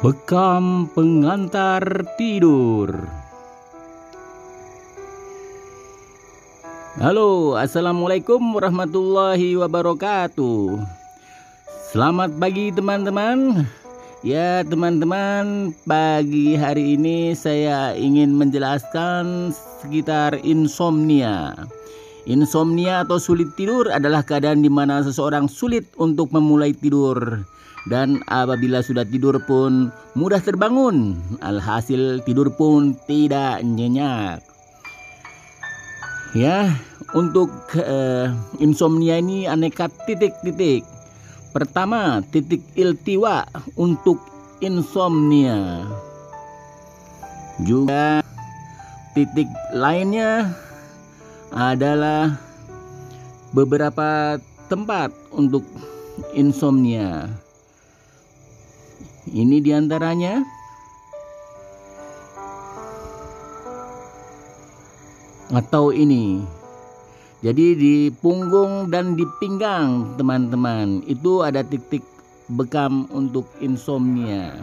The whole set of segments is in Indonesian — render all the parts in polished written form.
Bekam pengantar tidur. Halo, assalamualaikum warahmatullahi wabarakatuh. Selamat pagi teman-teman. Ya teman-teman, pagi hari ini saya ingin menjelaskan sekitar insomnia. Insomnia atau sulit tidur adalah keadaan di mana seseorang sulit untuk memulai tidur, dan apabila sudah tidur pun mudah terbangun. Alhasil tidur pun tidak nyenyak. Ya, untuk insomnia ini aneka titik-titik. Pertama, titik iltiwa untuk insomnia. Juga titik lainnya adalah beberapa tempat untuk insomnia. Ini diantaranya. Atau ini. Jadi di punggung dan di pinggang teman-teman, itu ada titik bekam untuk insomnia.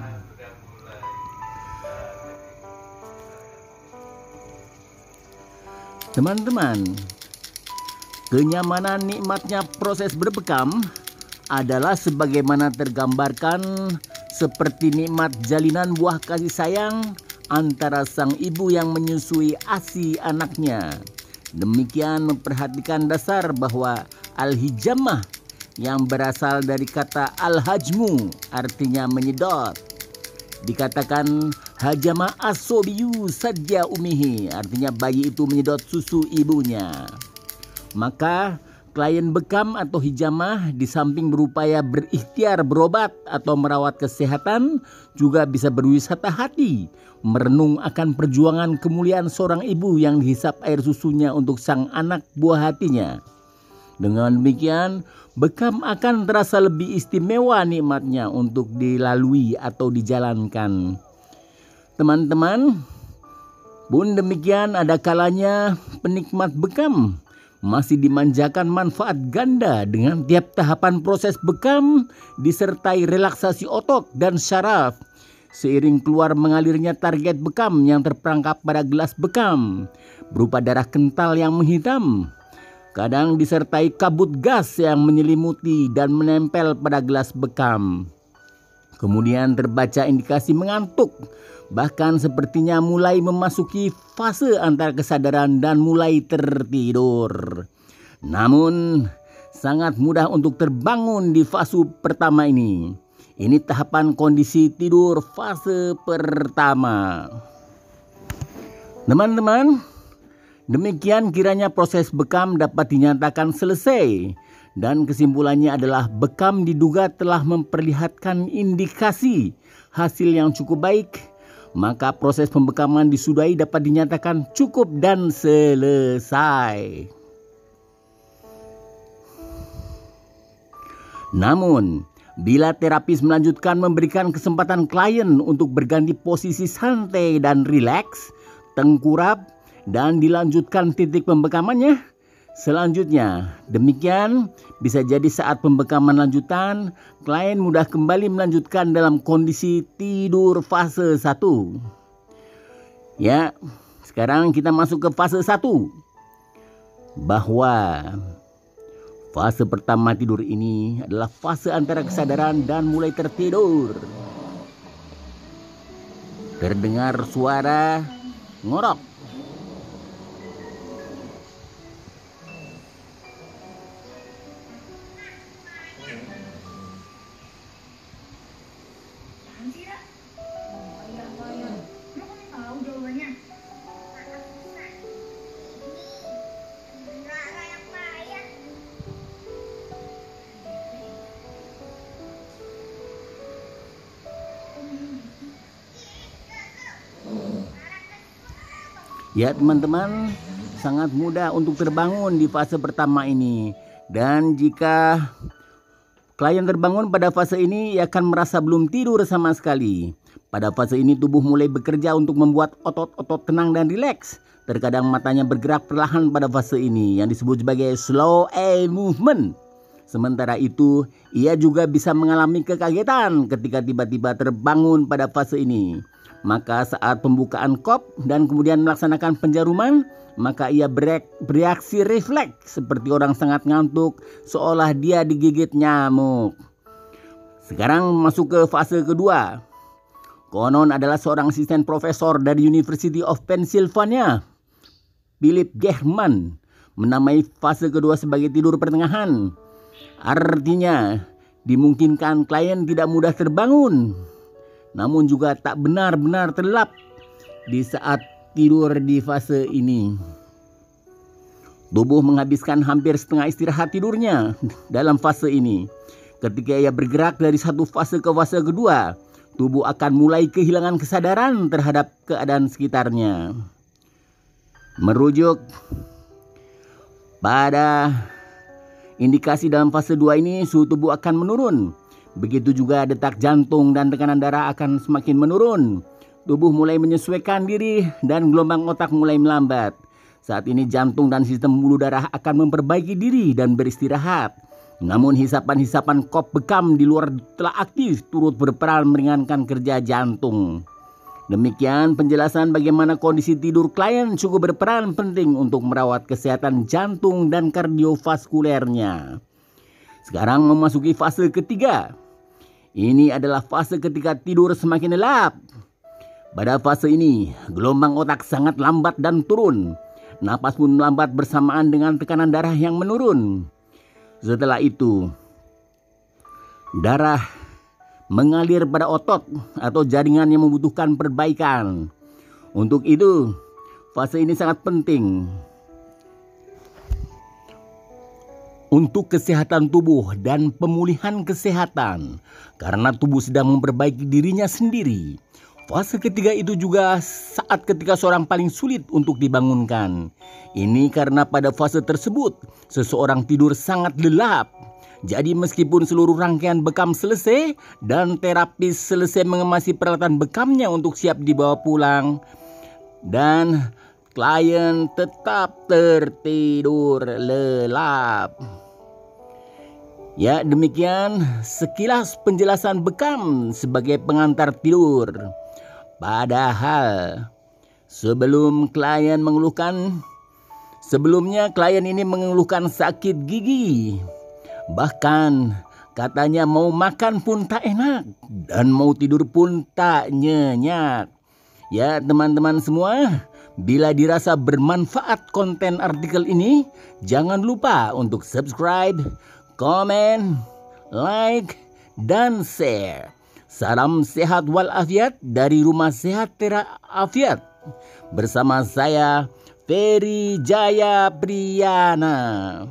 Teman-teman, kenyamanan nikmatnya proses berbekam adalah sebagaimana tergambarkan seperti nikmat jalinan buah kasih sayang antara sang ibu yang menyusui ASI anaknya. Demikian memperhatikan dasar bahwa al-hijamah yang berasal dari kata al-hajmu artinya menyedot. Dikatakan hajama asobiyu sadya umihi, artinya bayi itu menyedot susu ibunya. Maka klien bekam atau hijamah di samping berupaya berikhtiar berobat atau merawat kesehatan, juga bisa berwisata hati, merenung akan perjuangan kemuliaan seorang ibu yang dihisap air susunya untuk sang anak buah hatinya. Dengan demikian, bekam akan terasa lebih istimewa nikmatnya untuk dilalui atau dijalankan. Teman-teman, pun demikian ada kalanya penikmat bekam masih dimanjakan manfaat ganda dengan tiap tahapan proses bekam disertai relaksasi otot dan syaraf. Seiring keluar mengalirnya target bekam yang terperangkap pada gelas bekam berupa darah kental yang menghitam, kadang disertai kabut gas yang menyelimuti dan menempel pada gelas bekam. Kemudian terbaca indikasi mengantuk, bahkan sepertinya mulai memasuki fase antara kesadaran dan mulai tertidur. Namun sangat mudah untuk terbangun di fase pertama ini. Ini tahapan kondisi tidur fase pertama. Teman-teman, demikian kiranya proses bekam dapat dinyatakan selesai. Dan kesimpulannya adalah bekam diduga telah memperlihatkan indikasi hasil yang cukup baik. Maka proses pembekaman disudahi dapat dinyatakan cukup dan selesai. Namun, bila terapis melanjutkan memberikan kesempatan klien untuk berganti posisi santai dan rileks, tengkurap, dan dilanjutkan titik pembekamannya, selanjutnya, demikian bisa jadi saat pembekaman lanjutan, klien mudah kembali melanjutkan dalam kondisi tidur fase 1. Ya, sekarang kita masuk ke fase 1. Bahwa fase pertama tidur ini adalah fase antara kesadaran dan mulai tertidur. Terdengar suara ngorok. Ya teman-teman, sangat mudah untuk terbangun di fase pertama ini. Dan jika klien terbangun pada fase ini, ia akan merasa belum tidur sama sekali. Pada fase ini tubuh mulai bekerja untuk membuat otot-otot tenang dan rileks. Terkadang matanya bergerak perlahan pada fase ini yang disebut sebagai slow eye movement. Sementara itu, ia juga bisa mengalami kekagetan ketika tiba-tiba terbangun pada fase ini. Maka saat pembukaan kop dan kemudian melaksanakan penjaruman, maka ia bereaksi refleks seperti orang sangat ngantuk seolah dia digigit nyamuk. Sekarang masuk ke fase kedua. Konon adalah seorang asisten profesor dari University of Pennsylvania, Philip German, menamai fase kedua sebagai tidur pertengahan. Artinya, dimungkinkan klien tidak mudah terbangun, namun juga tak benar-benar terlelap di saat tidur di fase ini. Tubuh menghabiskan hampir setengah istirahat tidurnya dalam fase ini. Ketika ia bergerak dari satu fase ke fase kedua, tubuh akan mulai kehilangan kesadaran terhadap keadaan sekitarnya. Merujuk pada indikasi dalam fase 2 ini, suhu tubuh akan menurun. Begitu juga detak jantung dan tekanan darah akan semakin menurun. Tubuh mulai menyesuaikan diri dan gelombang otak mulai melambat. Saat ini jantung dan sistem pembuluh darah akan memperbaiki diri dan beristirahat. Namun hisapan-hisapan kop bekam di luar telah aktif turut berperan meringankan kerja jantung. Demikian penjelasan bagaimana kondisi tidur klien cukup berperan penting untuk merawat kesehatan jantung dan kardiovaskulernya. Sekarang memasuki fase ketiga. Ini adalah fase ketika tidur semakin lelap. Pada fase ini, gelombang otak sangat lambat dan turun. Napas pun melambat bersamaan dengan tekanan darah yang menurun. Setelah itu, darah mengalir pada otot atau jaringan yang membutuhkan perbaikan. Untuk itu, fase ini sangat penting untuk kesehatan tubuh dan pemulihan kesehatan, karena tubuh sedang memperbaiki dirinya sendiri. Fase ketiga itu juga saat ketika seorang paling sulit untuk dibangunkan. Ini karena pada fase tersebut, seseorang tidur sangat lelap. Jadi meskipun seluruh rangkaian bekam selesai dan terapis selesai mengemasi peralatan bekamnya untuk siap dibawa pulang, dan klien tetap tertidur lelap. Ya, demikian sekilas penjelasan bekam sebagai pengantar tidur. Padahal sebelumnya klien ini mengeluhkan sakit gigi. Bahkan katanya mau makan pun tak enak dan mau tidur pun tak nyenyak. Ya teman-teman semua, bila dirasa bermanfaat konten artikel ini, jangan lupa untuk subscribe, komen, like, dan share. Salam sehat walafiat dari Rumah Sehat Terafiat. Bersama saya, Ferry Jaya Priyana.